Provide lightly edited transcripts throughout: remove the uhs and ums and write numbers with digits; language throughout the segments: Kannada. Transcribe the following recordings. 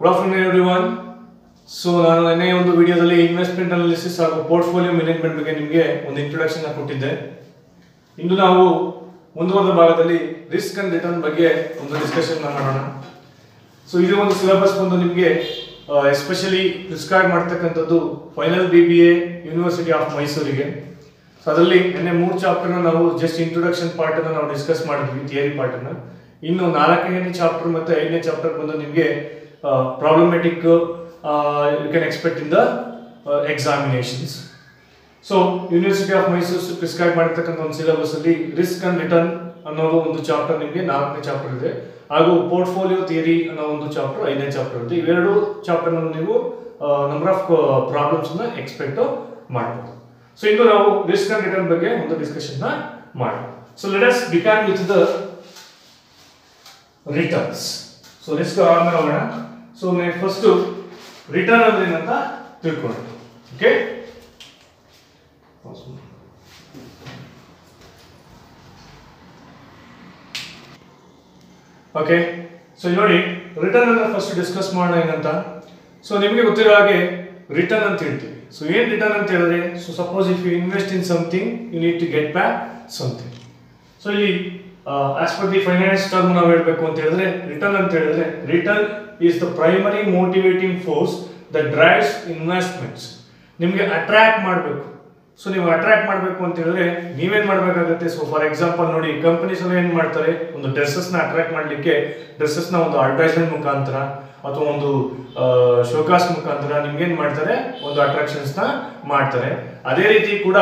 Good afternoon everyone. So ನಾನು ನೆನ್ನೆ ಒಂದು ವಿಡಿಯೋದಲ್ಲಿ ಇನ್ವೆಸ್ಟ್ಮೆಂಟ್ ಅನಾಲಿಸಿಸ್ ಹಾಗೂ ಪೋರ್ಟ್ಫೋಲಿಯೋ ಮ್ಯಾನೇಜ್ಮೆಂಟ್ ಬಗ್ಗೆ ನಿಮಗೆ ಒಂದು ಇಂಟ್ರೊಡಕ್ಷನ್ ಕೊಟ್ಟಿದ್ದೆ. ಇಂದು ನಾವು ಮುಂದುವರೆದ ಭಾಗದಲ್ಲಿ ರಿಸ್ಕ್ ಅಂಡ್ ರಿಟರ್ನ್ ಬಗ್ಗೆ ಒಂದು ಡಿಸ್ಕಷನ್ ಮಾಡೋಣ. ಸೊ ಇದು ಒಂದು ಸಿಲೆಬಸ್ ಬಂದು ನಿಮಗೆ ಎಸ್ಪೆಷಲಿ ಪ್ರಿಸ್ಕ್ರೈಬ್ ಮಾಡ್ತಕ್ಕಂಥದ್ದು ಫೈನಲ್ BBA ಯೂನಿವರ್ಸಿಟಿ ಆಫ್ ಮೈಸೂರಿಗೆ. ಸೊ ಅದರಲ್ಲಿ ನೆನ್ನೆ 3 ಚಾಪ್ಟರ್ನ ನಾವು ಜಸ್ಟ್ ಇಂಟ್ರೊಡಕ್ಷನ್ ಪಾರ್ಟ್ ಅನ್ನು ನಾವು ಡಿಸ್ಕಸ್ ಮಾಡಿದ್ವಿ, ಥಿಯರಿ ಪಾರ್ಟ್ ಅನ್ನು. ಇನ್ನು 4ನೇ ಚಾಪ್ಟರ್ ಮತ್ತು 5ನೇ ಚಾಪ್ಟರ್ ಬಂದು ನಿಮಗೆ problematic you can expect in the examinations. So University of Mysore prescribe ಮಾಡಿರ್ತಕ್ಕಂಥ ಒಂದು ಸಿಲೆಬಸ್ ಅಲ್ಲಿ ರಿಸ್ಕ್ ಅಂಡ್ ರಿಟರ್ನ್ ಅನ್ನೋ ಒಂದು ಚಾಪ್ಟರ್ ನಿಮಗೆ 4ನೇ ಚಾಪ್ಟರ್ ಇದೆ, ಹಾಗೂ ಪೋರ್ಟ್ಫೋಲಿಯೋ ಥಿಯರಿ ಅನ್ನೋ ಒಂದು ಚಾಪ್ಟರ್ 5ನೇ ಚಾಪ್ಟರ್ ಇದೆ. ಇವೆರಡು ಚಾಪ್ಟರ್ ನಲ್ಲಿ ನೀವು ನಂಬರ್ ಆಫ್ ಪ್ರಾಬ್ಲಮ್ಸ್ ನ ಎಕ್ಸ್ಪೆಕ್ಟ್ ಮಾಡಬಹುದು. ಸೊ ಇಂದು ನಾವು ರಿಸ್ಕ್ ಅಂಡ್ ರಿಟರ್ನ್ ಬಗ್ಗೆ ಒಂದು ಡಿಸ್ಕಷನ್ ನ ಮಾಡೋಣ. So let us begin with the returns. So risk ಆದ್ಮೇಲೆ ಹೋಗೋಣ. ಸೊ ಫಸ್ಟ್ ರಿಟರ್ನ್ ಅಂದ್ರೆ ಏನಂತ ತಿಳ್ಕೊಳ್ಳೋಣ. Okay, okay. ಸೊ ನೋಡಿ, ರಿಟರ್ನ್ ಅನ್ನ ಫಸ್ಟ್ ಡಿಸ್ಕಸ್ ಮಾಡೋಣ ಏನಂತ. ಸೊ ನಿಮಗೆ ಗೊತ್ತಿರೋ ಹಾಗೆ ರಿಟರ್ನ್ ಅಂತ ಹೇಳ್ತೀವಿ. ಸೊ ಏನ್ ರಿಟರ್ನ್ ಅಂತ ಹೇಳಿದ್ರೆ, so suppose if you invest in something you need to get back something. So ಇಲ್ಲಿ as per the finance term ನಾವು ಹೇಳಬೇಕು ಅಂತ ಹೇಳಿದ್ರೆ, ರಿಟರ್ನ್ ಅಂತ ಹೇಳಿದ್ರೆ return is the primary motivating force that drives investments. ನಿಮಗೆ ಅಟ್ರಾಕ್ಟ್ ಮಾಡಬೇಕು. ಸೊ ನೀವು ಅಟ್ರಾಕ್ಟ್ ಮಾಡಬೇಕು ಅಂತ ಹೇಳಿದ್ರೆ ನೀವೇನ್ ಮಾಡಬೇಕಾಗುತ್ತೆ. ಸೊ ಫಾರ್ ಎಕ್ಸಾಂಪಲ್ ನೋಡಿ, ಕಂಪನೀಸ್ ಎಲ್ಲ ಏನ್ ಮಾಡ್ತಾರೆ, ಒಂದು ಡ್ರೆಸ್ಸಸ್ ನ ಅಟ್ರಾಕ್ಟ್ ಮಾಡ್ಲಿಕ್ಕೆ ಡ್ರೆಸ್ಸಸ್ ನ ಒಂದು ಅಡ್ವರ್ಟೈಸ್ಮೆಂಟ್ ಮುಖಾಂತರ ಅಥವಾ ಒಂದು ಶೋಕಾಸ್ ಮುಖಾಂತರ ನಿಮ್ಗೆ ಏನ್ ಮಾಡ್ತಾರೆ, ಒಂದು ಅಟ್ರಾಕ್ಷನ್ಸ್ ನ ಮಾಡ್ತಾರೆ. ಅದೇ ರೀತಿ ಕೂಡ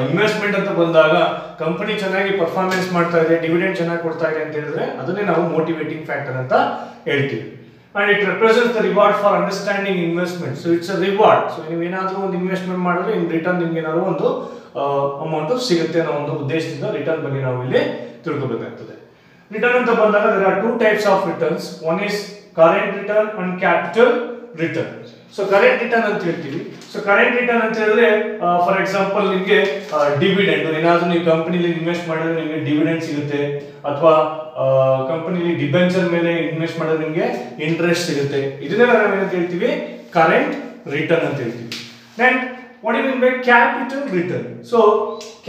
ಇನ್ವೆಸ್ಟ್ಮೆಂಟ್ ಅಂತ ಬಂದಾಗ ಕಂಪನಿ ಚೆನ್ನಾಗಿ ಪರ್ಫಾರ್ಮೆನ್ಸ್ ಮಾಡ್ತಾ ಇದೆ, ಡಿವಿಡೆಂಡ್ ಚೆನ್ನಾಗಿ ಕೊಡ್ತಾ ಇದೆ ಅಂತ ಹೇಳಿದ್ರೆ ಅದನ್ನೇ ನಾವು ಮೋಟಿವೇಟಿಂಗ್ ಫ್ಯಾಕ್ಟರ್ ಅಂತ ಹೇಳ್ತೀವಿ. And it represents the reward for understanding investment. So it's a reward. So ನೀವು ಏನಾದರೂ ಒಂದು ಇನ್ವೆಸ್ಟ್ಮೆಂಟ್ ಮಾಡಿದ್ರೆ ಇನ್ ರಿಟರ್ನ್ ನಿಮ್ಗೆ ಏನಾದ್ರು ಒಂದು ಅಮೌಂಟ್ ಸಿಗುತ್ತೆ ಅನ್ನೋ ಒಂದು ಉದ್ದೇಶದಿಂದ ರಿಟರ್ನ್ ಬಗ್ಗೆ ನಾವು ಇಲ್ಲಿ ತಿಳ್ಕೊಬೇಕಾಗ್ತದೆ. ರಿಟರ್ನ್ ಅಂತ ಬಂದಾಗ there are 2 types of returns. One is current return and capital return. So current return ಅಂತ ಹೇಳ್ತೀವಿ. ಸೊ ಕರೆಂಟ್ ರಿಟರ್ನ್ ಅಂತ ಹೇಳಿದ್ರೆ ಫಾರ್ ಎಕ್ಸಾಂಪಲ್ ನಿಮಗೆ ಡಿವಿಡೆಂಡ್, ಏನಾದ್ರೂ ನೀವು ಕಂಪನಿಲಿ ಇನ್ವೆಸ್ಟ್ ಮಾಡಿದ್ರೆ ನಿಮಗೆ ಡಿವಿಡೆಂಡ್ ಸಿಗುತ್ತೆ, ಅಥವಾ ಕಂಪನಿಲಿ ಡಿಬೆಂಚರ್ ಮೇಲೆ ಇನ್ವೆಸ್ಟ್ ಮಾಡಿದ್ರೆ ನಿಮಗೆ ಇಂಟ್ರೆಸ್ಟ್ ಸಿಗುತ್ತೆ. ಇದನ್ನೇ ನಾವು ಏನಂತ ಹೇಳ್ತೀವಿ, ಕರೆಂಟ್ ರಿಟರ್ನ್ ಅಂತ ಹೇಳ್ತೀವಿ. Then what you mean by capital return. So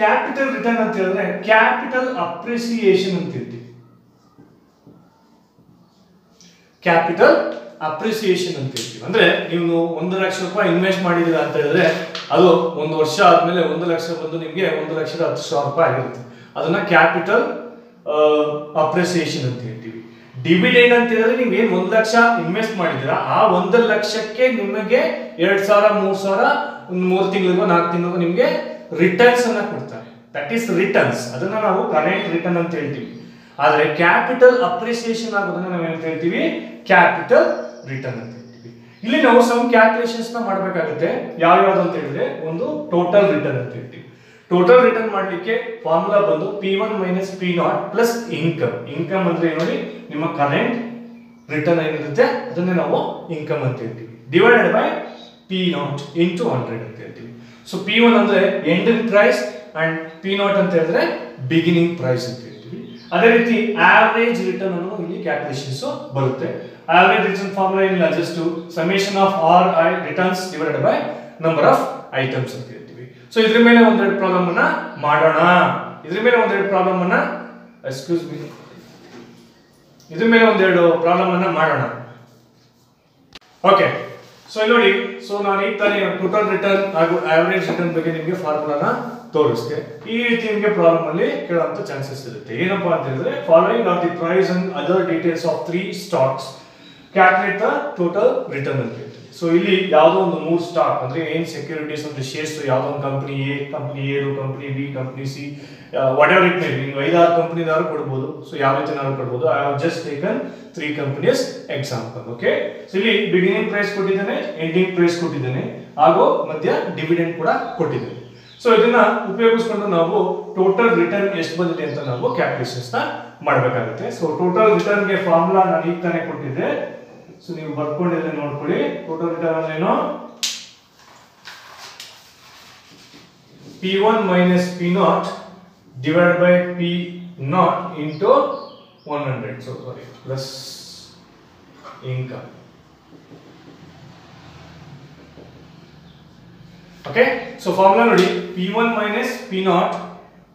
capital return ಅಂತ ಹೇಳಿದ್ರೆ ಕ್ಯಾಪಿಟಲ್ ಅಪ್ರಿಸಿಯೇಷನ್ ಅಂತ ಹೇಳ್ತೀವಿ. ಕ್ಯಾಪಿಟಲ್ ಅಪ್ರಿಸಿಯೇಷನ್ ಅಂತ ಹೇಳ್ತೀವಿ. ಅಂದ್ರೆ ನೀವು 1 ಲಕ್ಷ ರೂಪಾಯಿ ಇನ್ವೆಸ್ಟ್ ಮಾಡಿದ್ದೀರಾ ಅಂತ ಹೇಳಿದ್ರೆ ಅದು 1 ವರ್ಷ ಆದ್ಮೇಲೆ 1 ಲಕ್ಷ ಬಂದು ನಿಮಗೆ 1,10,000 ರೂಪಾಯಿ ಆಗಿರುತ್ತೆ. ಅದನ್ನ ಕ್ಯಾಪಿಟಲ್ ಅಪ್ರಿಸಿಯೇಷನ್ ಅಂತ ಹೇಳ್ತೀವಿ. ಡಿವಿಡೆಂಡ್ ಅಂತ ಹೇಳಿದ್ರೆ ನೀವು ಏನ್ 1 ಲಕ್ಷ ಇನ್ವೆಸ್ಟ್ ಮಾಡಿದ್ದೀರಾ ಆ 1 ಲಕ್ಷಕ್ಕೆ ನಿಮಗೆ 2,000, 3,000 3 ತಿಂಗಳಿಗೋ 4 ತಿಂಗಳಿಗೋ ನಿಮಗೆ ರಿಟರ್ನ್ಸ್ ಅನ್ನ ಕೊಡ್ತಾರೆ. That is returns. ಅದನ್ನ ನಾವು ಕರೆಂಟ್ ರಿಟರ್ನ್ ಅಂತ ಹೇಳ್ತೀವಿ. ಆದ್ರೆ ಕ್ಯಾಪಿಟಲ್ ಅಪ್ರಿಸಿಯೇಷನ್ ಆಗೋದನ್ನ ನಾವು ಏನಂತ ಹೇಳ್ತೀವಿ, ಕ್ಯಾಪಿಟಲ್ ರಿಟರ್ನ್ ಅಂತ ಹೇಳ್ತೀವಿ. ಇಲ್ಲಿ ನಾವು ಸಮ್ ಕ್ಯಾಲ್ಕುಲೇಷನ್ಸ್ ನ ಮಾಡಬೇಕಾಗುತ್ತೆ. ಯಾವ್ಯಾವ್ದು ಅಂತ ಹೇಳಿದ್ರೆ, ಒಂದು ಟೋಟಲ್ ರಿಟರ್ನ್ ಅಂತ ಹೇಳ್ತೀವಿ. ಟೋಟಲ್ ರಿಟರ್ನ್ ಮಾಡ್ಲಿಕ್ಕೆ ಫಾರ್ಮುಲಾ ಬಂದು P1 - P0 plus income. Income ಅಂದ್ರೆ ನೋಡಿ, ನಿಮ್ಮ ಕರೆಂಟ್ ರಿಟರ್ನ್ ಏನಿರುತ್ತೆ ಅದನ್ನೇ ನಾವು ಇನ್ಕಮ್ ಅಂತ ಹೇಳ್ತೀವಿ, ಡಿವೈಡೆಡ್ ಬೈ P0 ಇಂಟು 100 ಅಂತ ಹೇಳ್ತೀವಿ. ಸೊ P1 ಅಂದ್ರೆ ಎಂಡಿಂಗ್ ಪ್ರೈಸ್ ಅಂಡ್ P0 ಅಂತ ಹೇಳಿದ್ರೆ ಬಿಗಿನಿಂಗ್ ಪ್ರೈಸ್ ಅಂತ ಹೇಳ್ತೀವಿ. ಅದೇ ರೀತಿ ಆವರೇಜ್ ರಿಟರ್ನ್ ಅನ್ನು ಇಲ್ಲಿ ಕ್ಯಾಲ್ಕುಲೇಷನ್ಸ್ ಬರುತ್ತೆ. ಆವರೇಜ್ ರಿಟರ್ನ್ ಫಾರ್ಮುಲಾ ಏನಿಲ್ಲ, just summation of RI returns divided by number of items ಅಂತ ಹೇಳ್ತೀವಿ. ಸೊ ಇದ್ರ ಮೇಲೆ ಒಂದೆರಡು ಪ್ರಾಬ್ಲಮ್ ಅನ್ನ ಮಾಡೋಣ. ಇದ್ರ ಮೇಲೆ ಒಂದೆರಡು ಪ್ರಾಬ್ಲಮ್ ಅನ್ನ ಇದ್ರ ಮೇಲೆ ಒಂದೆರಡು ಪ್ರಾಬ್ಲಮ್ ಅನ್ನ ಮಾಡೋಣ. ಓಕೆ, ಸೊ ನೋಡಿ, ಸೊ ನಾನು ಈಗ ತಾನೇ ಟೋಟಲ್ ರಿಟರ್ನ್ ಹಾಗೂ ಆವರೇಜ್ ರಿಟರ್ನ್ ಬಗ್ಗೆ ನಿಮಗೆ ಫಾರ್ಮುಲಾನ ತೋರಿಸ್ತೆ. ಈ ರೀತಿ ನಿಮಗೆ ಪ್ರಾಬ್ಲಮ್ ಅಲ್ಲಿ ಕೇಳುವಂತ ಚಾನ್ಸಸ್ ಇರುತ್ತೆ. ಏನಪ್ಪಾ ಅಂತ ಹೇಳಿದ್ರೆ, following are the price and other details of 3 stocks calculate the total return ಅಂತ ಹೇಳ್ತೀವಿ. ಸೊ ಇಲ್ಲಿ ಯಾವುದೋ ಒಂದು 3 ಸ್ಟಾಕ್ ಅಂದ್ರೆ ಏನ್ ಸೆಕ್ಯೂರಿಟೀಸ್ ಅಂದ್ರೆ ಶೇರ್ಸ್, ಯಾವುದೋ ಒಂದು company A, company company B, company C, what ever it may be. ನೀವು 5-6 ಕಂಪನಿದಾರು ಕೊಡಬಹುದು. ಸೊ ಯಾವ ರೀತಿನಾದ್ರು ಕೊಡಬಹುದು. I have just taken 3 companies example. Okay, so ಇಲ್ಲಿ ಬಿಗಿನಿಂಗ್ ಪ್ರೈಸ್ ಕೊಟ್ಟಿದ್ದೇನೆ, ಎಂಡಿಂಗ್ ಪ್ರೈಸ್ ಕೊಟ್ಟಿದ್ದೇನೆ, ಹಾಗೂ ಮಧ್ಯ ಡಿವಿಡೆಂಡ್ ಕೂಡ ಕೊಟ್ಟಿದ್ದೇನೆ. ಸೊ ಇದನ್ನ ಉಪಯೋಗಿಸಿಕೊಂಡು ನಾವು ಟೋಟಲ್ ರಿಟರ್ನ್ ಎಷ್ಟು ಬಂದಿದೆ ಅಂತ ನಾವು ಕ್ಯಾಲ್ಕುಲೇಷನ್ಸ್ ನ ಮಾಡಬೇಕಾಗುತ್ತೆ. ಸೊ ಟೋಟಲ್ ರಿಟರ್ನ್ ಗೆ ಫಾರ್ಮುಲಾ ನಾನು ಈಗ ತಾನೇ ಕೊಟ್ಟಿದ್ದೆ. ಸೊ ನೀವು ಬರ್ಕೊಂಡಿದ್ರೆ ನೋಡ್ಕೊಳ್ಳಿ. ಟೋಟಲ್ ರಿಟರ್ನ್ ಅಂದ್ರೆ ಏನು, P1 - P0 divided by P0 into 100. So sorry, plus income. Okay, so formula ನೋಡಿ P1 minus P0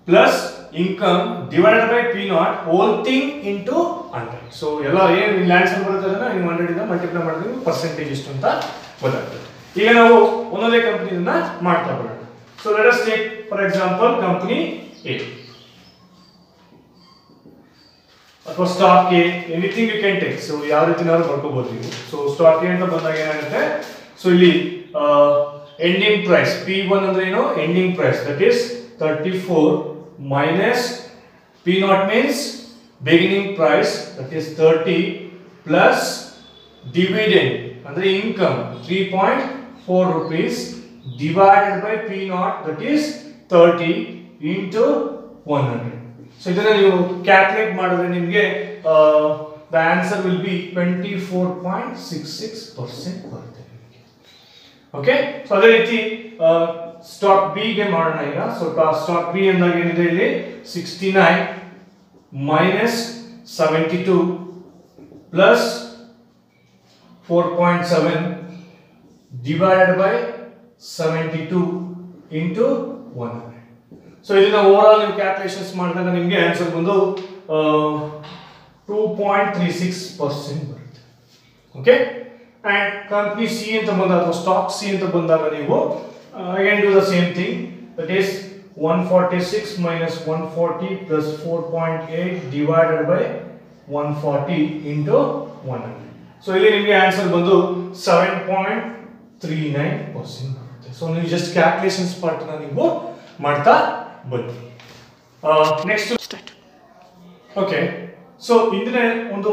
plus income divided by P0 whole thing into 100. So ಎಲ್ಲ ಏನು ಇಲ್ಲಿ ಆನ್ಸರ್ ಬರುತ್ತೆ ಅದನ್ನ ನೀವು 100 ಇಂದ ಮಲ್ಟಿಪ್ಲೈ ಮಾಡಿದ್ರೆ ಪರ್ಸೆಂಟೇಜ್ ಎಷ್ಟು ಅಂತ ಗೊತ್ತಾಗ್ತದೆ. ಈಗ ನಾವು ಒಂದೊಂದೇ ಕಂಪನಿಯನ್ನ ಮಾಡ್ತಾ ಬರೋಣ. So let us take for example company A. ಅಥವಾ stock A, anything you can take. So ಯಾವ ರೀತಿನಾದ್ರೂ ಬರ್ಕೋಬಹುದು ನೀವು. ಸೊ ಸ್ಟಾಕ್ ಎ ಅಂತ ಬಂದಾಗ ಏನಾಗುತ್ತೆ, ಸೊ ಇಲ್ಲಿ ಎಂಡಿಂಗ್ ಪ್ರೈಸ್ P1 ಅಂದ್ರೆ ಏನು, ending price, that is 34 minus P0 means beginning price, that is 30 plus dividend ಅಂದ್ರೆ income 3.4 rupees divided by P0, that is 30 into 100. So ಇದನ್ನ ನೀವು ಕ್ಯಾಲ್ಕುಲೇಟ್ ಮಾಡಿದ್ರೆ ನಿಮಗೆ the answer will be 24.66% ಬರುತ್ತೆ. ಓಕೆ, ಸೊ ಅದೇ ರೀತಿ ಸ್ಟಾಕ್ ಬಿ ಗೆ ಮಾಡೋಣ ಈಗ. ಸೊ ಸ್ಟಾಕ್ ಬಿ ಅಂದಾಗ ಏನಿದೆ ಇಲ್ಲಿ 69 minus 72 plus 4.7 divided by 72 into 100. So ಇದನ್ನ ಓವರ್ ಆಲ್ ನೀವು ಕ್ಯಾಲ್ಕುಲೇಷನ್ಸ್ ಮಾಡಿದಾಗ ನಿಮಗೆ ಆನ್ಸರ್ ಬಂದು 2.36% ಬರುತ್ತೆ. ಓಕೆ, ಅಂಡ್ ಕಂಪನಿ ಸಿ ಅಂತ ಬಂದಾಗ ಅಥವಾ ಸ್ಟಾಕ್ ಸಿ ಅಂತ ಬಂದಾಗ ನೀವು again do the same thing, that is 146 minus 140 plus 4.8 divided by 140 into 100. So ಇಲ್ಲಿ ನಿಮಗೆ ಆನ್ಸರ್ ಬಂದು 7.39% ಬರುತ್ತೆ. ಸೊ ನೀವು ಜಸ್ಟ್ ಕ್ಯಾಲ್ಕುಲೇಷನ್ಸ್ ಪಾರ್ಟ್ ನ ನೀವು ಮಾಡ್ತಾ ಬನ್ನಿ. Next start. ಓಕೆ, ಸೊ ಇಂದಿನ ಒಂದು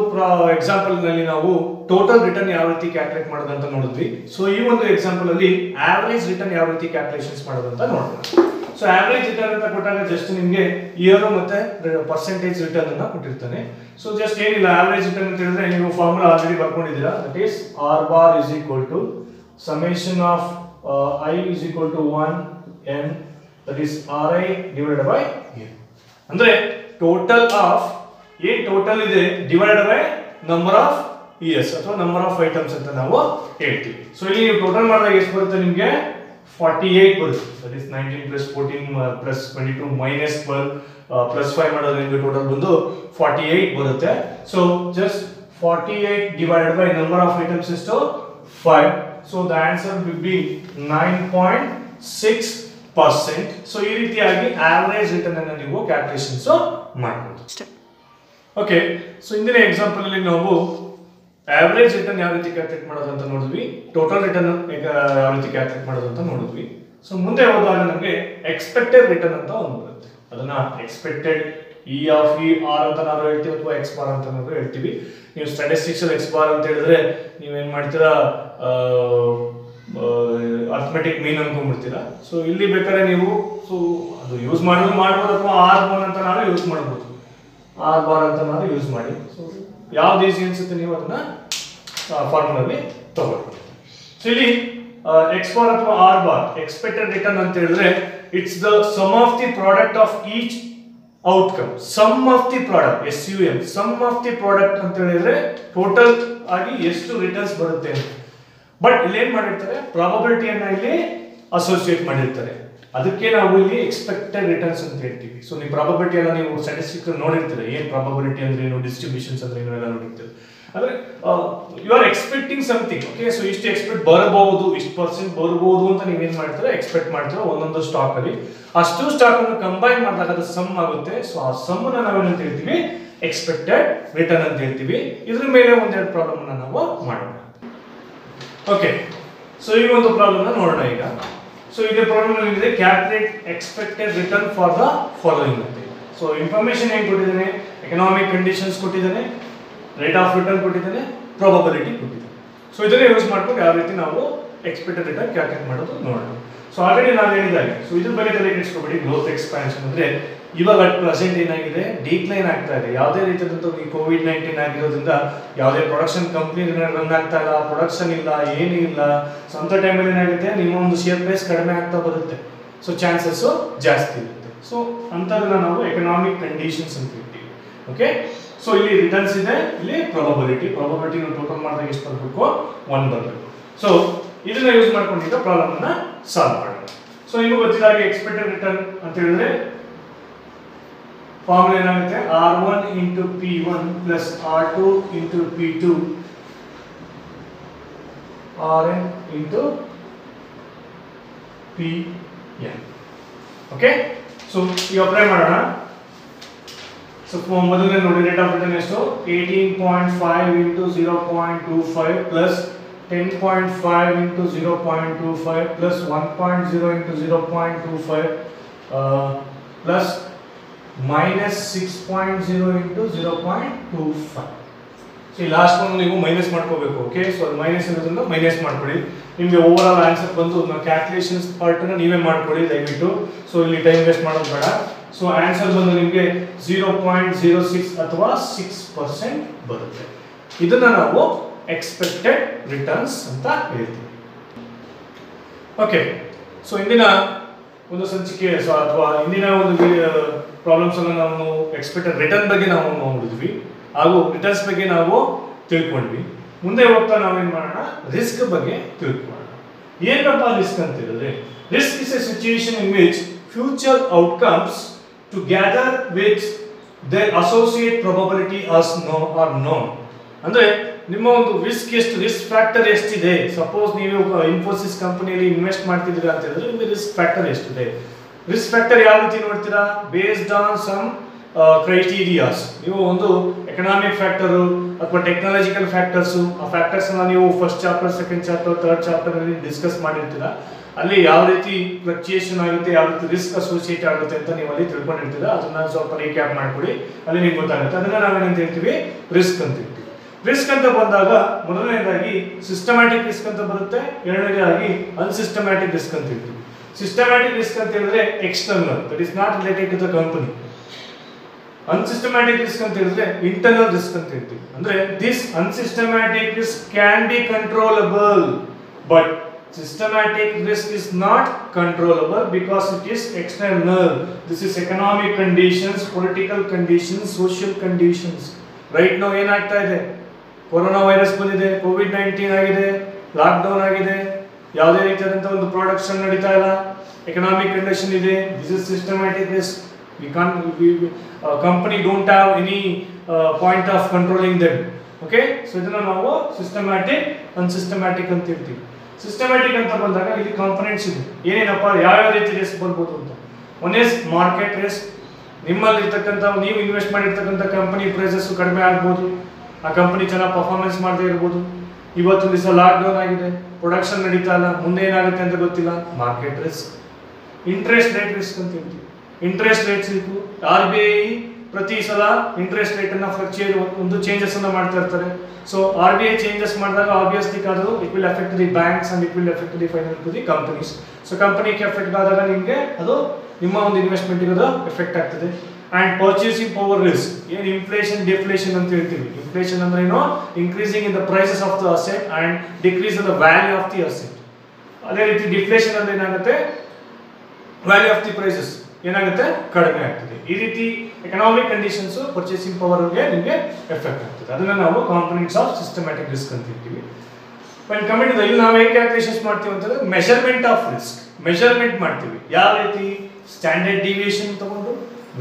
ಎಕ್ಸಾಂಪಲ್ ನಲ್ಲಿ ನಾವು ಟೋಟಲ್ ರಿಟರ್ನ್ ಯಾವ ರೀತಿ ಕ್ಯಾಲ್ಕುಲೇಟ್ ಮಾಡೋದು ಅಂತ ನೋಡಿದ್ವಿ. ಸೊ ಈ ಒಂದು ಎಕ್ಸಾಂಪಲ್ ಅಲ್ಲಿ ಆವರೇಜ್ ರಿಟರ್ನ್ ಯಾವ ರೀತಿ ಕ್ಯಾಲ್ಕುಲೇಷನ್ಸ್ ಮಾಡೋದು ಅಂತ ನೋಡೋಣ. ಸೊ ಆವರೇಜ್ ರಿಟರ್ನ್ ಅಂತ ಕೊಟ್ಟಾಗ ಜಸ್ಟ್ ನಿಮಗೆ ಇಯರ್ ಮತ್ತೆ ಪರ್ಸೆಂಟೇಜ್ ರಿಟರ್ನ್ ಅನ್ನ ಕೊಟ್ಟಿರ್ತಾನೆ. ಸೊ ಜಸ್ಟ್ ಏನಿಲ್ಲ, ಆವರೇಜ್ ರಿಟರ್ನ್ ಅಂತ ಹೇಳಿದ್ರೆ ನೀವು ಫಾರ್ಮುಲಾ ಆಲ್ರೆಡಿ ಬರ್ಕೊಂಡಿದ್ದೀರಾ, that is R bar is equal to summation of I is equal to 1 n, that is Ri divided by n. ಅಂದ್ರೆ ಟೋಟಲ್ ಆಫ್ ಏನ್ ಟೋಟಲ್ ಇದೆ divided by number of years ಅಥವಾ ನಂಬರ್ ಆಫ್ ಐಟಮ್ಸ್ ಅಂತ ನಾವು ಹೇಳ್ತೀವಿ. ಸೊ ಇಲ್ಲಿ ನೀವು ಟೋಟಲ್ ಮಾಡಿದಾಗ ಎಷ್ಟು ಬರುತ್ತೆ ನಿಮಗೆ 48 ಬರುತ್ತೆ, that is 19 plus 14 plus 22 minus 12 plus 5 ಮಾಡಿದ್ರೆ ನಿಮಗೆ ಟೋಟಲ್ ಬಂದು 48 ಬರುತ್ತೆ. So just 48 divided by number of items ಎಷ್ಟು 5. So the answer will be 9.6%. So ಈ ರೀತಿಯಾಗಿ ಆವರೇಜ್ ರಿಟರ್ನ್ ಅನ್ನು ನೀವು ಕ್ಯಾಲ್ಕುಲೇಷನ್ಸ್ ಮಾಡಬಹುದು. ಓಕೆ, ಸೊ ಇಂದಿನ ಎಕ್ಸಾಂಪಲ್ ಅಲ್ಲಿ ನಾವು ಆವರೇಜ್ ರಿಟರ್ನ್ ಯಾವ ರೀತಿ ಕ್ಯಾಲ್ಕುಲೇಟ್ ಮಾಡೋದು ಅಂತ ನೋಡಿದ್ವಿ, ಟೋಟಲ್ ರಿಟರ್ನ್ ಯಾವ ರೀತಿ ಕ್ಯಾಲ್ಕುಲೇಟ್ ಮಾಡೋದು ಅಂತ ನೋಡಿದ್ವಿ. ಸೊ ಮುಂದೆ ಹೋದಾಗ ನಮಗೆ ಎಕ್ಸ್ಪೆಕ್ಟೆಡ್ ರಿಟರ್ನ್ ಅಂತ ಒಂದು ಬರುತ್ತೆ. ಅದನ್ನ expected E of E R ಅಂತ ನಾವು ಹೇಳ್ತೀವಿ ಅಥವಾ ಎಕ್ಸ್ ಬಾರ್ ಅಂತ ನಾವು ಹೇಳ್ತೀವಿ. ನೀವು ಸ್ಟ್ಯಾಟಿಸ್ಟಿಕ್ಸ್ ಅಲ್ಲಿ ಎಕ್ಸ್ ಬಾರ್ ಅಂತ ಹೇಳಿದ್ರೆ ನೀವೇನ್ ಮಾಡ್ತೀರಾ, ಅರ್ಥಮೆಟಿಕ್ ಮೀನ್ ಅನ್ಕೊಂಡ್ಬಿಡ್ತೀರಾ. ಸೊ ಇಲ್ಲಿ ಬೇಕಾದ್ರೆ ನೀವು ಸೊ ಅದು ಯೂಸ್ ಮಾಡಿದ್ರು ಮಾಡ್ಬೋದು ಅಥವಾ ಆರ್ ಬಾರ್ ಅಂತ ನಾವು ಯೂಸ್ ಮಾಡ್ಬೋದು, ಆರ್ ಬಾರ್ ಅಂತ ನಾವು ಯೂಸ್ ಮಾಡಿ. ಸೊ ಯಾವ್ದು ಈಸಿ ಅನ್ಸುತ್ತೆ ನೀವು ಅದನ್ನ ಫಾರ್ಮುಲಾದಲ್ಲಿ ತಗೊಳ್ಳಿ. ಸೊ ಇಲ್ಲಿ ಎಕ್ಸ್ ಬಾರ್ ಅಥವಾ ಆರ್ ಬಾರ್ ಎಕ್ಸ್ಪೆಕ್ಟೆಡ್ ರಿಟರ್ನ್ ಅಂತ ಹೇಳಿದ್ರೆ it's the sum of the product of each outcome. Sum of the product, SUM, sum of the product ಅಂತ ಹೇಳಿದ್ರೆ ಟೋಟಲ್ ಆಗಿ ಎಷ್ಟು ರಿಟರ್ನ್ಸ್ ಬರುತ್ತೆ ಅಂತ. ಬಟ್ ಇಲ್ಲಿ ಏನ್ ಮಾಡಿರ್ತಾರೆ, ಪ್ರಾಬಬಿಲಿಟಿಯನ್ನ ಇಲ್ಲಿ ಅಸೋಸಿಯೇಟ್ ಮಾಡಿರ್ತಾರೆ. ಅದಕ್ಕೆ ನಾವು ಇಲ್ಲಿ ಎಕ್ಸ್ಪೆಕ್ಟೆಡ್ ರಿಟರ್ನ್ಸ್ ಅಂತ ಹೇಳ್ತೀವಿ. ಸೊ ನೀವು ಪ್ರಾಬಬಿಲಿಟಿ ಎಲ್ಲ ನೀವು ಸ್ಟ್ಯಾಟಿಸ್ಟಿಕ್ಸ್ ನೋಡಿರ್ತೀರ, ಏನ್ ಪ್ರಾಬಬಿಲಿಟಿ ಅಂದ್ರೆ ಏನು, ಡಿಸ್ಟ್ರಿಬ್ಯೂಷನ್ಸ್ ಅಂದ್ರೆ ಏನು ಎಲ್ಲ ನೋಡಿರ್ತೀರ. ಅಂದ್ರೆ you are expecting something. Okay, so ಇಷ್ಟು ಎಕ್ಸ್ಪೆಕ್ಟ್ ಬರಬಹುದು, ಇಷ್ಟು ಪರ್ಸೆಂಟ್ ಬರಬಹುದು ಅಂತ ನೀವೇನ್ ಮಾಡ್ತೀರಾ, ಎಕ್ಸ್ಪೆಕ್ಟ್ ಮಾಡ್ತೀರಾ ಒಂದೊಂದು ಸ್ಟಾಕ್ ಅಲ್ಲಿ. ಅಷ್ಟು ಸ್ಟಾಕ್ ಅನ್ನು ಕಂಬೈನ್ ಮಾಡಿದಾಗ ಅದು ಸಮ್ ಆಗುತ್ತೆ. ಸೊ ಆ ಸಮ್ ಅನ್ನ ನಾವೇನಂತ ಹೇಳ್ತೀವಿ, ಎಕ್ಸ್ಪೆಕ್ಟೆಡ್ ರಿಟರ್ನ್ ಅಂತ ಹೇಳ್ತೀವಿ. ಇದ್ರ ಮೇಲೆ ಒಂದೆರಡು ಪ್ರಾಬ್ಲಮ್ ಅನ್ನ ನಾವು ಮಾಡೋಣ. ಓಕೆ, ಸೊ ಈ ಒಂದು ಪ್ರಾಬ್ಲಮ್ ನ ನೋಡೋಣ ಈಗ. ಸೊ ಇದು ಪ್ರಾಬ್ಲಮ್ ಏನಿದೆ, calculate expected return for the following ಅಂತ. ಸೊ ಇನ್ಫಾರ್ಮೇಶನ್ ಏನ್ ಕೊಟ್ಟಿದ್ದಾನೆ, ಎಕನಾಮಿಕ್ ಕಂಡೀಷನ್ಸ್ ಕೊಟ್ಟಿದ್ದಾನೆ, ರೇಟ್ ಆಫ್ ರಿಟರ್ನ್ ಕೊಟ್ಟಿದ್ದಾನೆ, ಪ್ರಾಬಬಿಲಿಟಿ ಕೊಟ್ಟಿದ್ದಾನೆ. ಸೊ ಇದನ್ನೇ ಯೂಸ್ ಮಾಡ್ಕೊಂಡು ಯಾವ ರೀತಿ ನಾವು ಎಕ್ಸ್ಪೆಕ್ಟೆಡ್ ರಿಟರ್ನ್ ಕ್ಯಾಲ್ಕುಲೇಟ್ ಮಾಡೋದು ನೋಡೋಣ. ಸೊ ಆಲ್ರೆಡಿ ನಾನು ಹೇಳಿದಾಗೆ, ಸೊ ಇದ್ರ ಬಗ್ಗೆ ತಲೆ ಕೆಡಿಸ್ಕೊಬೇಡಿ. ಗ್ರೋತ್ ಎಕ್ಸ್ಪಾನ್ಷನ್ ಅಂದ್ರೆ ಇವಾಗ ಅಟ್ ಪ್ರೆಸೆಂಟ್ ಏನಾಗಿದೆ, ಡಿಕ್ಲೈನ್ ಆಗ್ತಾ ಇದೆ. ಯಾವುದೇ ರೀತಿಯಾದಂಥ ಈ COVID-19 ಆಗಿರೋದ್ರಿಂದ ಯಾವುದೇ ಪ್ರೊಡಕ್ಷನ್ ಕಂಪ್ನಿ ರನ್ ಆಗ್ತಾ ಇಲ್ಲ, ಪ್ರೊಡಕ್ಷನ್ ಇಲ್ಲ, ಏನೂ ಇಲ್ಲ. ಸೊ ಅಂಥ ಟೈಮಲ್ಲಿ ಏನಾಗುತ್ತೆ, ನಿಮ್ಮ ಒಂದು ಶೇರ್ ಪ್ರೈಸ್ ಕಡಿಮೆ ಆಗ್ತಾ ಬರುತ್ತೆ. ಸೊ ಚಾನ್ಸಸ್ ಜಾಸ್ತಿ ಇರುತ್ತೆ. ಸೊ ಅಂಥದನ್ನ ನಾವು ಎಕನಾಮಿಕ್ ಕಂಡೀಷನ್ಸ್ ಅಂತ ಹೇಳ್ತೀವಿ. ಓಕೆ. ಸೊ ಇಲ್ಲಿ ರಿಟರ್ನ್ಸ್ ಇದೆ, ಇಲ್ಲಿ ಪ್ರಾಬಬಿಲಿಟಿ ಟೋಟಲ್ ಮಾಡಿದಾಗ ಎಷ್ಟು ಬರಬೇಕು 1 ಬರಬೇಕು. ಸೊ ಇದನ್ನ ಯೂಸ್ ಮಾಡ್ಕೊಂಡು ಈಗ ಪ್ರಾಬ್ಲಮ್ ಅನ್ನ ಸಾಲ್ವ್ ಮಾಡೋಣ. ಸೊ ನಿಮಗೆ ಗೊತ್ತಿದ್ದಾಗೆ ಎಕ್ಸ್ಪೆಕ್ಟೆಡ್ ರಿಟರ್ನ್ ಅಂತ ಹೇಳಿದ್ರೆ ಫಾರ್ಮುಲಾ ಏನಾಗುತ್ತೆ, R1 into P1 plus R2 into P2 Rn into Pn. Okay. So ಈಗ ಅಪ್ಲೈ ಮಾಡೋಣ. ಸೊ ಮೊದಲನೇ ನೋಡಿ ರೇಟ್ ಆಫ್ ರಿಟರ್ನ್ ಎಷ್ಟು 18.5 into 0.25 plus 10.5 into 0.25 plus 1.0 into 0.25 plus minus 6.0 into 0.25. So ಈ ಲಾಸ್ಟ್ ಒಂದು ನೀವು ಮೈನಸ್ ಮಾಡ್ಕೋಬೇಕು. ಓಕೆ. ಸೊ ಅದು ಮೈನಸ್ ಇರೋದ್ರಿಂದ ಮೈನಸ್ ಮಾಡ್ಕೊಳ್ಳಿ. ನಿಮಗೆ ಓವರ್ ಆಲ್ ಆನ್ಸರ್ ಬಂದು ಕ್ಯಾಲ್ಕುಲೇಷನ್ಸ್ ಪಾರ್ಟನ್ನು ನೀವೇ ಮಾಡ್ಕೊಳ್ಳಿ ದಯವಿಟ್ಟು. ಸೊ ಇಲ್ಲಿ ಟೈಮ್ ವೇಸ್ಟ್ ಮಾಡೋದು ಬೇಡ. ಸೊ ಆನ್ಸರ್ ಬಂದು ನಿಮಗೆ 0.06 ಅಥವಾ 6% ಬರುತ್ತೆ. ಇದನ್ನ ನಾವು ಎಕ್ಸ್ಪೆಕ್ಟೆಡ್ ರಿಟರ್ನ್ಸ್ ಅಂತ ಹೇಳ್ತೀವಿ. ಓಕೆ. ಸೊ ಇಂದಿನ ಒಂದು ಸಂಚಿಕೆ ಅಥವಾ ಇಂದಿನ ಒಂದು ಪ್ರಾಬ್ಲಮ್ಸ್ ಅನ್ನು ನಾವು ಎಕ್ಸ್ಪೆಕ್ಟೆಡ್ ರಿಟರ್ನ್ ಬಗ್ಗೆ ನಾವು ನೋಡಿದ್ವಿ ಹಾಗೂ ರಿಟರ್ನ್ಸ್ ಬಗ್ಗೆ ನಾವು ತಿಳ್ಕೊಂಡ್ವಿ. ಮುಂದೆ ಹೋಗ್ತಾ ನಾವೇನ್ ಮಾಡೋಣ, ರಿಸ್ಕ್ ಬಗ್ಗೆ ತಿಳ್ಕೊಳ್ಳೋಣ. ಏನಪ್ಪ ರಿಸ್ಕ್ ಅಂತ ಹೇಳಿದ್ರೆ, risk is A situation in which future outcomes together with their associate probability as known or known. ಅಂದ್ರೆ ನಿಮ್ಮ ಒಂದು ರಿಸ್ಕ್ ಎಷ್ಟು, ರಿಸ್ಕ್ ಫ್ಯಾಕ್ಟರ್ ಎಷ್ಟಿದೆ. ಸಪೋಸ್ ನೀವು ಇನ್ಫೋಸಿಸ್ ಕಂಪನಿಯಲ್ಲಿ ಇನ್ವೆಸ್ಟ್ ಮಾಡ್ತಿದ್ದೀರಾ ಅಂತ ಹೇಳಿದ್ರೆ ನಿಮಗೆ ರಿಸ್ಕ್ ಫ್ಯಾಕ್ಟರ್ ಎಷ್ಟಿದೆ. ರಿಸ್ಕ್ ಫ್ಯಾಕ್ಟರ್ ಯಾವ ರೀತಿ ನೋಡ್ತೀರಾ, ಬೇಸ್ಡ್ ಆನ್ ಸಮ್ ಕ್ರೈಟೀರಿಯಾಸ್. ನೀವು ಒಂದು ಎಕನಾಮಿಕ್ ಫ್ಯಾಕ್ಟರ್ ಅಥವಾ ಟೆಕ್ನಾಲಜಿಕಲ್ ಫ್ಯಾಕ್ಟರ್ಸ್, ಆ ಫ್ಯಾಕ್ಟರ್ಸ್ ನೀವು first chapter, second chapter, third chapter ಅಲ್ಲಿ ಡಿಸ್ಕಸ್ ಮಾಡಿರ್ತೀರಾ. ಅಲ್ಲಿ ಯಾವ ರೀತಿ ಫ್ಲಕ್ಚುಯೇಷನ್ ಆಗುತ್ತೆ, ಯಾವ ರೀತಿ ರಿಸ್ಕ್ ಅಸೋಸಿಯೇಟ್ ಆಗುತ್ತೆ ಅಂತ ನೀವು ಅಲ್ಲಿ ತಿಳ್ಕೊಂಡಿರ್ತೀರಾ. ಅದನ್ನ ಸ್ವಲ್ಪ ರೀಕ್ಯಾಪ್ ಮಾಡ್ಕೊಡಿ, ಅಲ್ಲಿ ನಿಮ್ಗೆ ಗೊತ್ತಾಗುತ್ತೆ. ಅದನ್ನ ನಾವೇನಂತ ಹೇಳ್ತೀವಿ, ರಿಸ್ಕ್ ಅಂತ ಹೇಳ್ತೀವಿ. ರಿಸ್ಕ್ ಅಂತ ಬಂದಾಗ ಮೊದಲನೇದಾಗಿ ಸಿಸ್ಟಮ್ಯಾಟಿಕ್ ರಿಸ್ಕ್ ಅಂತ ಬರುತ್ತೆ, ಎರಡನೇದಾಗಿ ಅನ್ಸಿಸ್ಟಮ್ಯಾಟಿಕ್ ರಿಸ್ಕ್ ಅಂತ ಹೇಳ್ತೀವಿ. ಸಿಸ್ಟಮ್ಯಾಟಿಕ್ ರಿಸ್ಕ್ ಅಂತ ಹೇಳಿದ್ರೆ external, that is not related to the company. Unsystematic risk ಅಂತ ಹೇಳಿದ್ರೆ ಇಂಟರ್ನಲ್ ರಿಸ್ಕ್ ಅಂತ ಹೇಳ್ತೀವಿ. ಅಂದ್ರೆ this unsystematic risk can be controllable, but systematic risk is not controllable because it is external. This is economic conditions, political conditions, social conditions. Right now ಏನಾಗ್ತಾ ಇದೆ, ಕೊರೋನಾ ವೈರಸ್ ಬಂದಿದೆ, ಕೋವಿಡ್-19 ಆಗಿದೆ, ಲಾಕ್ ಡೌನ್ ಆಗಿದೆ, ಯಾವುದೇ ರೀತಿಯಾದಂತ ಒಂದು ಪ್ರೊಡಕ್ಷನ್ ನಡೀತಾ ಇಲ್ಲ, ಎಕನಾಮಿಕ್ ಕಂಡೀಷನ್ ಇದೆ. This is systematic risk. Company don't have any point of controlling them. Okay. So ಇದನ್ನ ನಾವು ಸಿಸ್ಟಮ್ಯಾಟಿಕ್, ಅನ್ಸಿಸ್ಟಮ್ಯಾಟಿಕ್ ಅಂತ ಹೇಳ್ತೀವಿ. ಸಿಸ್ಟಮ್ಯಾಟಿಕ್ ಅಂತ ಬಂದಾಗ ಇಲ್ಲಿ ಕಾಂಪೊನೆಂಟ್ಸ್ ಇದೆ. ಏನೇನಪ್ಪ, ಯಾವ ರೀತಿ ರಿಸ್ಕ್ ಬರ್ಬೋದು ಅಂತ. One is market risk. ನಿಮ್ಮಲ್ಲಿ ಇರ್ತಕ್ಕಂಥ, ನೀವು ಇನ್ವೆಸ್ಟ್ ಮಾಡಿರ್ತಕ್ಕಂಥ ಕಂಪನಿ ಪ್ರೈಸಸ್ ಕಡಿಮೆ ಆಗ್ಬೋದು, ಆ ಕಂಪನಿ ಚೆನ್ನಾಗಿ ಪರ್ಫಾರ್ಮೆನ್ಸ್ ಮಾಡದೇ ಇರ್ಬೋದು. ಇವತ್ತೊಂದು ದಿವಸ ಲಾಕ್ ಡೌನ್ ಆಗಿದೆ, ಪ್ರೊಡಕ್ಷನ್ ನಡೀತಾ ಇಲ್ಲ, ಮುಂದೆ ಏನಾಗುತ್ತೆ ಅಂತ ಗೊತ್ತಿಲ್ಲ, market risk. Interest rate risk ಅಂತ ಹೇಳ್ತೀವಿ. ಇಂಟ್ರೆಸ್ಟ್ ರೇಟ್ ಸಿಕ್ಕು RBI ಪ್ರತಿ ಸಲ ಇಂಟ್ರೆಸ್ಟ್ ರೇಟ್ ಅನ್ನ ಫ್ಲಕ್ಚುಯೇಟ್ ಒಂದು ಚೇಂಜಸ್ ಅನ್ನ ಮಾಡ್ತಾ ಇರ್ತಾರೆ. ಸೊ RBI ಚೇಂಜಸ್ ಮಾಡಿದಾಗ ಆಬ್ವಿಯಸ್ಲಿ ಅದು it will affect the banks and it will affect the final to the companies. So ಕಂಪನಿಗೆ ಎಫೆಕ್ಟ್ ಆದಾಗ ನಿಮಗೆ ಅದು ನಿಮ್ಮ ಒಂದು ಇನ್ವೆಸ್ಟ್ಮೆಂಟ್ ಇರೋದು ಎಫೆಕ್ಟ್ ಆಗ್ತದೆ. And purchasing power risk. ಏನು ಇನ್ಫ್ಲೇಷನ್ ಡಿಫ್ಲೇಷನ್ ಅಂತ ಹೇಳ್ತೀವಿ. ಇನ್ಫ್ಲೇಷನ್ ಅಂದ್ರೆ ಏನು, increasing in the prices of the asset and decrease in the value of the asset. ಅದೇ ರೀತಿ ಡಿಫ್ಲೇಷನ್ ಅಂದ್ರೆ ಏನಾಗುತ್ತೆ, ವ್ಯಾಲ್ಯೂ ಆಫ್ ದಿ ಪ್ರೈಸಸ್ ಏನಾಗುತ್ತೆ, ಕಡಿಮೆ ಆಗ್ತದೆ. ಈ ರೀತಿ ಎಕನಾಮಿಕ್ ಕಂಡೀಷನ್ಸ್ ಪರ್ಚೇಸಿಂಗ್ ಪವರ್ಗೆ ನಿಮಗೆ ಎಫೆಕ್ಟ್ ಆಗ್ತದೆ. ಅದನ್ನ ನಾವು ಕಾಂಪೊನೆಂಟ್ಸ್ ಆಫ್ ಸಿಸ್ಟಮ್ಯಾಟಿಕ್ ರಿಸ್ಕ್ ಅಂತ ಹೇಳ್ತೀವಿ. when coming to ಇಲ್ಲಿ ನಾವು ಏನು ಕ್ಯಾಲ್ಕುಲೇಷನ್ಸ್ ಮಾಡ್ತೀವಿ ಅಂತಂದ್ರೆ ಮೆಷರ್ಮೆಂಟ್ ಆಫ್ ರಿಸ್ಕ್. ಮೆಷರ್ಮೆಂಟ್ ಮಾಡ್ತೀವಿ ಯಾವ ರೀತಿ, ಸ್ಟ್ಯಾಂಡರ್ಡ್ ಡಿವಿಯೇಷನ್ ತಗೊಂಡು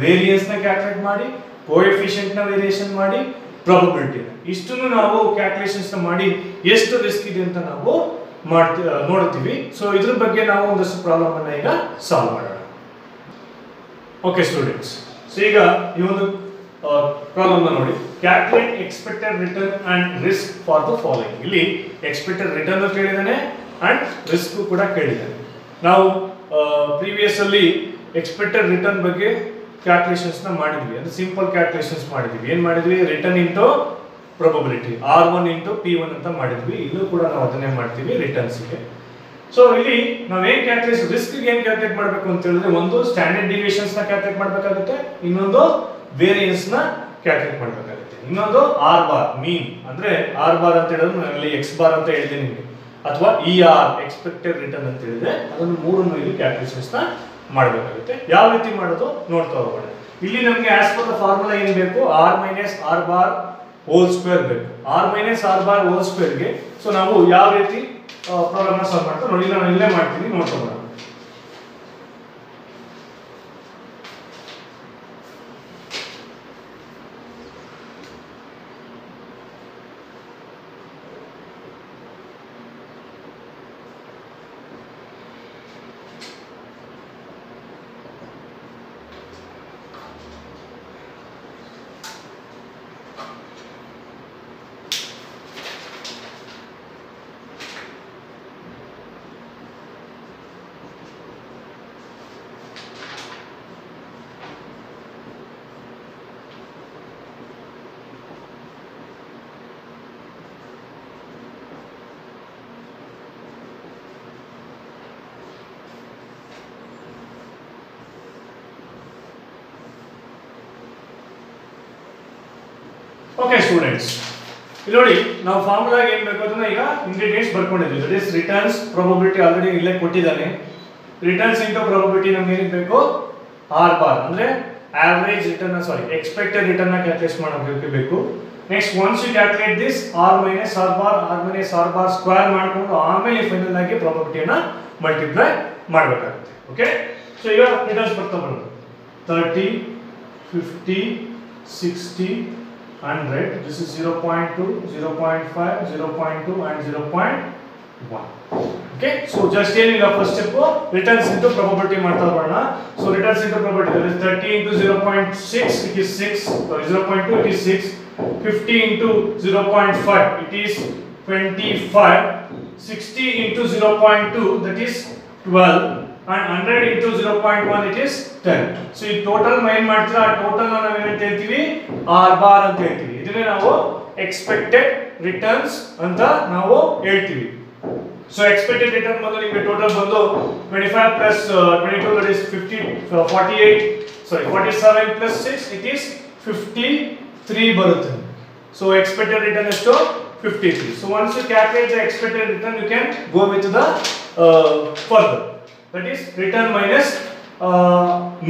ವೇರಿಯನ್ಸ್ ನ ಕ್ಯಾಲ್ಕುಲೇಟ್ ಮಾಡಿ, ಕೋಎಫಿಷಿಯಂಟ್ ನ ವೇರಿಯೇಷನ್ ಮಾಡಿ, ಪ್ರಾಬಬಿಲಿಟಿ ಇಷ್ಟನ್ನು ನಾವು ಕ್ಯಾಲ್ಕುಲೇಷನ್ಸ್ ನ ಮಾಡಿ ಎಷ್ಟು ರಿಸ್ಕ್ ಇದೆ ಅಂತ ನಾವು ನೋಡ್ತೀವಿ. ಸೊ ಇದ್ರ ಬಗ್ಗೆ ನಾವು ಒಂದಷ್ಟು ಪ್ರಾಬ್ಲಮ್ ಅನ್ನ ಈಗ ಸಾಲ್ವ್ ಮಾಡೋಣ. ಓಕೆ ಸ್ಟೂಡೆಂಟ್ಸ್, ಸೊ ಈಗ ಈ ಒಂದು ಪ್ರಾಬ್ಲಮ್ ನೋಡಿ, calculate expected return and risk for the following. ಇಲ್ಲಿ ಎಕ್ಸ್ಪೆಕ್ಟೆಡ್ ರಿಟರ್ನ್ ಕೇಳಿದಾನೆ ಅಂಡ್ ರಿಸ್ಕ್ ಕೂಡ ಕೇಳಿದ್ದಾನೆ. ನಾವು ಪ್ರೀವಿಯಸ್ ಅಲ್ಲಿ ಎಕ್ಸ್ಪೆಕ್ಟೆಡ್ ರಿಟರ್ನ್ ಬಗ್ಗೆ ಕ್ಯಾಲ್ಕುಲೇಷನ್ಸ್ ನ ಮಾಡಿದ್ವಿ. ಅಂದ್ರೆ ಸಿಂಪಲ್ ಕ್ಯಾಲ್ಕುಲೇಷನ್ಸ್ ಮಾಡಿದ್ವಿ. ಏನ್ ಮಾಡಿದ್ವಿ, return into probability R1 into P1 ಅಂತ ಮಾಡಿದ್ವಿ. ಇಲ್ಲೂ ಕೂಡ ನಾವು ಅದನ್ನೇ ಮಾಡ್ತೀವಿ ರಿಟರ್ನ್ಸ್ಗೆ. ಸೊ ಇಲ್ಲಿ ನಾವು ಏನ್ ಕ್ಯಾಲ್ಕುಲೇಷನ್, ರಿಸ್ಕ್ ಏನ್ ಕ್ಯಾಲ್ಕುಲೇಟ್ ಮಾಡಬೇಕು ಅಂತ ಹೇಳಿದ್ರೆ, ಒಂದು ಸ್ಟ್ಯಾಂಡರ್ಡ್ ಡಿವಿಯೇಷನ್ಸ್ ನ ಕ್ಯಾಲ್ಕುಲೇಟ್ ಮಾಡಬೇಕಾಗುತ್ತೆ, ಇನ್ನೊಂದು ವೇರಿಯನ್ಸ್ ನ ಕ್ಯಾಲ್ಕುಲೇಟ್ ಮಾಡಬೇಕಾಗುತ್ತೆ, ಇನ್ನೊಂದು R ಬಾರ್ ಮೀನ್. ಅಂದ್ರೆ R ಬಾರ್ ಅಂತ ಹೇಳಿದ್ರೆ ನಾನು ಇಲ್ಲಿ X ಬಾರ್ ಅಂತ ಹೇಳಿದೆ ನಿಮಗೆ, ಅಥವಾ ER ಎಕ್ಸ್ಪೆಕ್ಟೆಡ್ ರಿಟರ್ನ್ ಅಂತ ಹೇಳಿದ್ರೆ ಅದನ್ನು ಮೂರನ್ನು ಇಲ್ಲಿ ಕ್ಯಾಲ್ಕುಲೇಷನ್ಸ್ ನ ಮಾಡಬೇಕಾಗುತ್ತೆ. ಯಾವ ರೀತಿ ಮಾಡೋದು ನೋಡ್ತಾ ಹೋಗೋಣ. ಇಲ್ಲಿ ನಮಗೆ ಆಸ್ ಪರ್ ದ ಫಾರ್ಮುಲಾ ಏನು ಬೇಕು, r minus r bar whole square ಬೇಕು. r minus r bar whole square ಗೆ ಸೊ ನಾವು ಯಾವ ರೀತಿ ಪ್ರಾಬ್ಲಮ್ ನ ಸಾಲ್ವ್ ಮಾಡ್ತಾ ನೋಡಿ, ನಾನು ಇಲ್ಲೇ ಮಾಡ್ತೀನಿ, ನೋಡ್ಕೊಳ್ಳೋಣ. ಓಕೆ ಸ್ಟೂಡೆಂಟ್ಸ್, ಇಲ್ಲಿ ನೋಡಿ ನಾವು ಫಾರ್ಮುಲಾ ಏನು ಬೇಕು ಅದನ್ನ ಈಗ ಇಂಗ್ರೀಡಿಯೆಂಟ್ಸ್ ಬರ್ಕೊಂಡಿದ್ದೀವಿ. That is returns probability already ಇಲ್ಲೇ ಕೊಟ್ಟಿದ್ದಾನೆ. ರಿಟರ್ನ್ಸ್ ಇಂಟು ಪ್ರಾಬಬಿಲಿಟಿ ನಮಗೆ ಏನು ಬೇಕು, ಆರ್ ಬಾರ್ ಅಂದ್ರೆ ಆವರೇಜ್ ರಿಟರ್ನ್ ಎಕ್ಸ್ಪೆಕ್ಟೆಡ್ ರಿಟರ್ನ್ ನ ಕ್ಯಾಲ್ಕುಲೇಟ್ ಮಾಡೋಕೆ ಬೇಕು. Next once you calculate this r minus r bar square ಮಾಡ್ಕೊಂಡು ಆಮೇಲೆ ಫೈನಲ್ ಆಗಿ ಪ್ರಾಬಬಿಲಿಟಿಯನ್ನ ಮಲ್ಟಿಪ್ಲೈ ಮಾಡಬೇಕಾಗುತ್ತೆ. ಓಕೆ, ಸೊ ಈಗ ರಿಟರ್ನ್ಸ್ ಬರ್ತಾ ಬರೋದು 30, 50, 60, 100. This is 0.2, 0.5, 0.2 and 0.1. Okay, so just ಏನಿಲ್ಲ first step returns into probability ಮಾಡ್ತಾ ಬರೋಣ. So returns into probability that is 30 into 0.6 it is 6, sorry 0.2 it is 6, 50 into 0.5 it is 25, 60 into 0.2 that is 12 and 100 into 0.1 it is 10. So ಈ ಟೋಟಲ್ ಏನು ಮಾಡ್ತೀರಾ, ಆ ಟೋಟಲ್ ನಾವು ಏನಂತ ಹೇಳ್ತೀವಿ, r ಬಾರ್ ಅಂತ ಹೇಳ್ತೀವಿ. ಇದನ್ನೇ ನಾವು ಎಕ್ಸ್ಪೆಕ್ಟೆಡ್ ರಿಟರ್ನ್ಸ್ ಅಂತ ನಾವು ಹೇಳ್ತೀವಿ. ಸೊ ಎಕ್ಸ್ಪೆಕ್ಟೆಡ್ ರಿಟರ್ನ್ ಬಂದು ನಿಮಗೆ ಟೋಟಲ್ ಬಂದು 25 plus 22 that is 47 plus 6 it is 53 ಬರುತ್ತೆ. So expected return ಎಷ್ಟು 53. So once you calculate the expected return you can go with the further, that is return minus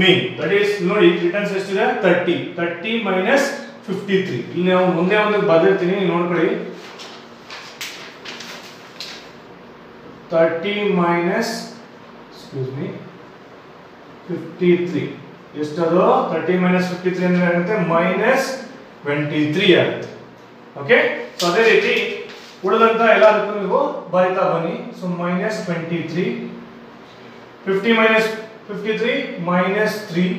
mean. That is ನೋಡಿ ರಿಟರ್ನ್ಸ್ ಎಷ್ಟಿದೆ 30 minus 53. ಇಲ್ಲಿ ನಾವು ಮುಂದೆ ಒಂದು ಬದಲಿರ್ತೀನಿ, ನೋಡ್ಕೊಳ್ಳಿ. 30 minus 53 ಎಷ್ಟದು, 30 minus 53 ಅಂದ್ರೆ ಆಗುತ್ತೆ minus 23 ಆಗುತ್ತೆ. ಓಕೆ, ಸೊ ಅದೇ ರೀತಿ ಉಳಿದಂತ ಎಲ್ಲದಕ್ಕೂ ನೀವು ಬರಿತಾ ಬನ್ನಿ. So minus 23, 50 minus 53 minus 3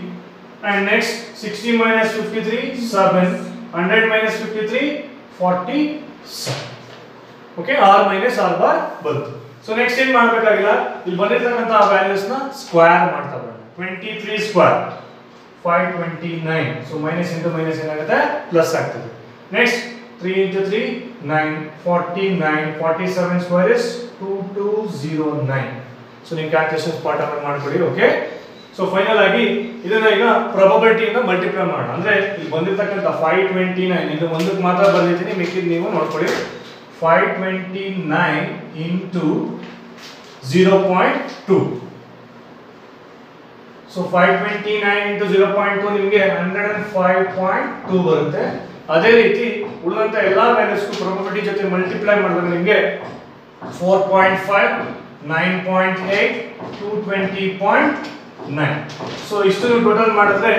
and next 60 minus 53 7, 100 minus 53 47. Okay, r minus r bar ಬಂತು. ಸೊ ನೆಕ್ಸ್ಟ್ ಏನು ಮಾಡಬೇಕಾಗಿಲ್ಲ, ಇಲ್ಲಿ ಬಂದಿರತಕ್ಕಂತ ಆ ವ್ಯಾಲ್ಯೂಸ್ ನ ಸ್ಕ್ವೇರ್ ಮಾಡ್ತಾ ಬರೋಣ. 23 square 529. So minus into minus ಏನಾಗುತ್ತೆ, ಪ್ಲಸ್ ಆಗ್ತದೆ. Next 3 into 3 9, 49, 47 square is 2209. So ನೀವು ಕ್ಯಾಲ್ಕುಲೇಷನ್ ಪಾರ್ಟ್ ಅನ್ನು ಮಾಡ್ಕೊಳ್ಳಿ. ಓಕೆ, ಸೊ ಫೈನಲ್ ಆಗಿ ಇದನ್ನ ಈಗ ಪ್ರಾಬಬಿಲಿಟಿ ಇಂದ ಮಲ್ಟಿಪ್ಲೈ ಮಾಡೋಣ. ಅಂದ್ರೆ ಇಲ್ಲಿ ಬಂದಿರತಕ್ಕಂತ 529 ಇದು ಒಂದಕ್ಕೆ ಮಾತ್ರ ಬಂದಿದ್ದೀನಿ, ಮಿಕ್ಕಿದ್ದು ನೀವು ನೋಡ್ಕೊಳ್ಳಿ. 529 into 0.2. So 529 into 0.2 ನಿಮಗೆ 105.2 ಬರುತ್ತೆ. ಅದೇ ರೀತಿ ಉಳಿದಂತ ಎಲ್ಲಾ ವ್ಯಾಲ್ಯೂಸ್ ಪ್ರಾಬಬಿಲಿಟಿ ಜೊತೆ ಮಲ್ಟಿಪ್ಲೈ ಮಾಡಿದಾಗ ನಿಮಗೆ 4.5, 9.8, 220.9. ಸೊ ಇಷ್ಟು ಟೋಟಲ್ ಮಾಡಿದ್ರೆ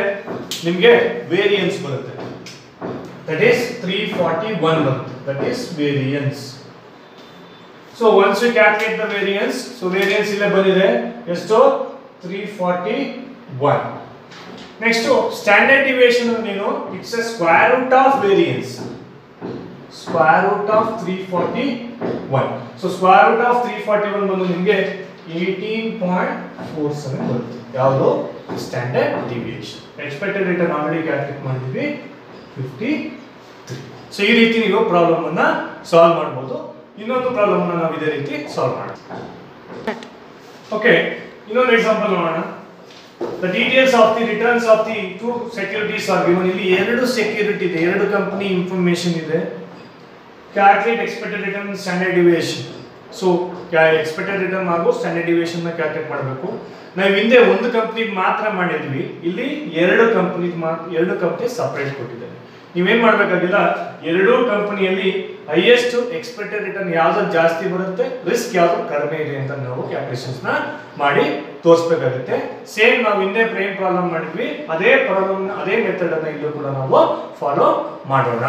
ನಿಮಗೆ ವೇರಿಯನ್ಸ್ ಬರುತ್ತೆ. That is 341 ಬರುತ್ತೆ. That is variance. So once you calculate the variance, so variance ಇಲ್ಲೇ ಬಂದಿದೆ ಎಷ್ಟು 341. Next standard deviation ನೀನು it's a square root of variance. Square root of 341. So square root of 341 ಬಂದು ನಿಮಗೆ 18.47 ಬರುತ್ತೆ. ಯಾವುದು standard deviation. Expected return already calculate ಮಾಡಿದ್ವಿ 53. ಸೊ ಈ ರೀತಿ ನೀವು ಪ್ರಾಬ್ಲಮ್ ಅನ್ನ ಸಾಲ್ವ್ ಮಾಡಬಹುದು. ಇನ್ನೊಂದು ಪ್ರಾಬ್ಲಮ್ ಅನ್ನು ನಾವು ಇದೇ ರೀತಿ ಸಾಲ್ವ್ ಮಾಡೋಣ. ಓಕೆ, ಇನ್ನೊಂದು ಎಕ್ಸಾಂಪಲ್ ನೋಡೋಣ. The details of the returns of the two securities are given. ಇಲ್ಲಿ ಎರಡು ಸೆಕ್ಯೂರಿಟಿ ಇದೆ, ಎರಡು ಕಂಪನಿ ಇನ್ಫಾರ್ಮೇಷನ್ ಇದೆ. Calculate expected return standard deviation. So expected return ಹಾಗೂ ಸ್ಟ್ಯಾಂಡರ್ಡ್ ಡಿವಿಯೇಷನ್ ಕ್ಯಾಲ್ಕುಲೇಟ್ ಮಾಡಬೇಕು. ನಾವು ಹಿಂದೆ ಒಂದು ಕಂಪ್ನಿ ಮಾತ್ರ ಮಾಡಿದ್ವಿ, ಇಲ್ಲಿ ಎರಡು ಕಂಪ್ನಿ ಸಪರೇಟ್ ಕೊಟ್ಟಿದ್ದಾರೆ. ನೀವೇನ್ ಮಾಡ್ಬೇಕಾಗಿಲ್ಲ, ಎರಡೂ ಕಂಪನಿಯಲ್ಲಿ ಹೈಯೆಸ್ಟ್ ಎಕ್ಸ್ಪೆಕ್ಟೆಡ್ ರಿಟರ್ನ್ ಯಾವ್ದು ಜಾಸ್ತಿ ಬರುತ್ತೆ, ರಿಸ್ಕ್ ಯಾವ್ದು ಕಡಿಮೆ ಇದೆ ಅಂತ ನಾವು ಕ್ಯಾಲ್ಕುಲೇಷನ್ಸ್ ನ ಮಾಡಿ ತೋರಿಸಬೇಕಾಗುತ್ತೆ. ಸೇಮ್ ನಾವು ಹಿಂದೆ ಫ್ರೇಮ್ ಪ್ರಾಬ್ಲಮ್ ಮಾಡಿದ್ವಿ, ಅದೇ ಪ್ರಾಬ್ಲಮ್ ಅದೇ ಮೆಥಡ್ ಅನ್ನ ಇಲ್ಲೂ ಕೂಡ ನಾವು ಫಾಲೋ ಮಾಡೋಣ.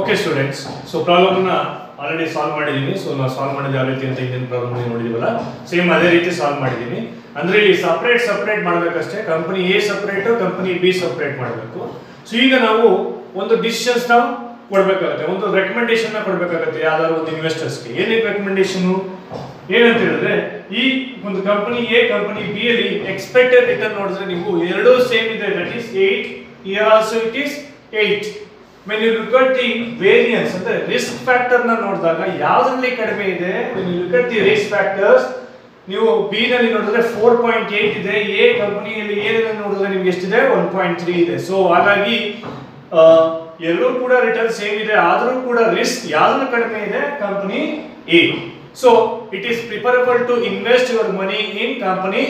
ಓಕೆ ಸ್ಟೂಡೆಂಟ್ಸ್, ಸೊ ಪ್ರಾಬ್ಲಮ್ ನ ಆಲ್ರೆಡಿ ಸಾಲ್ವ್ ಮಾಡಿದೀನಿ. ಸೊ ನಾವು ಸಾಲ್ವ್ ಮಾಡಿದ ಯಾವ ರೀತಿ ಅಂತ ಇಂದಿನ ಪ್ರಾಬ್ಲಮ್ ನೋಡಿದೀವಲ್ಲ, ಸೇಮ್ ಅದೇ ರೀತಿ ಸಾಲ್ವ್ ಮಾಡಿದೀನಿ. ಅಂದ್ರೆ ಇಲ್ಲಿ ಸಪರೇಟ್ ಮಾಡ್ಬೇಕಷ್ಟೇ. Company A separate, company B separate ಮಾಡಬೇಕು. ಸೊ ಈಗ ನಾವು ಒಂದು ಡಿಸಿಷನ್ಸ್ ನಾವು ಕೊಡ್ಬೇಕಾಗುತ್ತೆ, ಒಂದು ರೆಕಮೆಂಡೇಶನ್ ಕೊಡ್ಬೇಕಾಗುತ್ತೆ ಯಾವ್ದಾದ್ರು ಒಂದು ಇನ್ವೆಸ್ಟರ್ಸ್ಗೆ. ಏನೇ ರೆಕಮೆಂಡೇಶನ್ ಏನಂತ ಹೇಳಿದ್ರೆ, ಈ ಒಂದು ಕಂಪನಿ ಎ ಕಂಪನಿ ಬಿ ಅಲ್ಲಿ ಎಕ್ಸ್ಪೆಕ್ಟೆಡ್ ರಿಟರ್ನ್ ನೋಡಿದ್ರೆ ನೀವು ಎರಡೂ ಸೇಮ್ ಇದೆ, that is 8, here also it is 8. when you look at the variance ಅಂದ್ರೆ ರಿಸ್ಕ್ ಫ್ಯಾಕ್ಟರ್ ನ ನೋಡಿದಾಗ ಯಾವ್ದ್ರಲ್ಲಿ ಕಡಿಮೆ ಇದೆ, when you look at the risk factors, ನೀವು ಬಿ ನಲ್ಲಿ ನೋಡಿದ್ರೆ 4.8 ಇದೆ, ಎ ಕಂಪನಿಯಲ್ಲಿ ಎ ನಲ್ಲಿ ನೋಡಿದ್ರೆ ನಿಮ್ಗೆ ಎಷ್ಟಿದೆ 1.3 ಇದೆ. ಸೊ ಹಾಗಾಗಿ ಎರಡೂ ಕೂಡ ರಿಟರ್ನ್ ಸೇಮ್ ಇದೆ, ಆದರೂ ಕೂಡ ರಿಸ್ಕ್ ಯಾವ್ದ್ರಲ್ಲಿ ಕಡಿಮೆ ಇದೆ, company A. So it is preferable to invest your money in company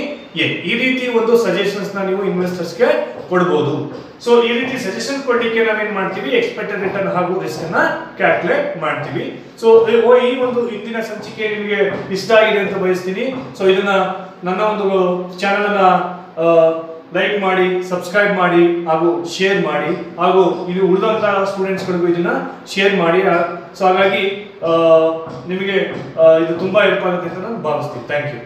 A. ಈ ರೀತಿ ಒಂದು ಸಜೆಷನ್ಸ್ ನ ನೀವು ಇನ್ವೆಸ್ಟರ್ಸ್ ಗೆ ಕೊಡಬಹುದು. ಸೊ ಈ ರೀತಿ ಸಜೆಷನ್ ಕೊಡ್ಲಿಕ್ಕೆ ನಾವೇನ್ ಮಾಡ್ತೀವಿ, ಎಕ್ಸ್ಪೆಕ್ಟೆಡ್ ರಿಟರ್ನ್ ಹಾಗೂ ರಿಸ್ಕ್ ಅನ್ನ ಕ್ಯಾಲ್ಕುಲೇಟ್ ಮಾಡ್ತೀವಿ. ಸೊ ಈ ಒಂದು ಇಂದಿನ ಸಂಚಿಕೆ ನಿಮಗೆ ಇಷ್ಟ ಆಗಿದೆ ಅಂತ ಬಯಸ್ತೀನಿ. ಸೊ ಇದನ್ನ ನನ್ನ ಒಂದು ಚಾನೆಲ್ ಅನ್ನ ಲೈಕ್ ಮಾಡಿ, ಸಬ್ಸ್ಕ್ರೈಬ್ ಮಾಡಿ ಹಾಗೂ ಶೇರ್ ಮಾಡಿ, ಹಾಗೂ ಇದು ಉಳಿದಂತಹ ಸ್ಟೂಡೆಂಟ್ಸ್ ಗಳಿಗೂ ಇದನ್ನ ಶೇರ್ ಮಾಡಿ. ಸೊ ಹಾಗಾಗಿ ನಿಮಗೆ ಇದು ತುಂಬಾ ಹೆಲ್ಪ್ ಆಗುತ್ತೆ ಅಂತ ನಾನು ಭಾವಿಸ್ತೀನಿ. Thank you.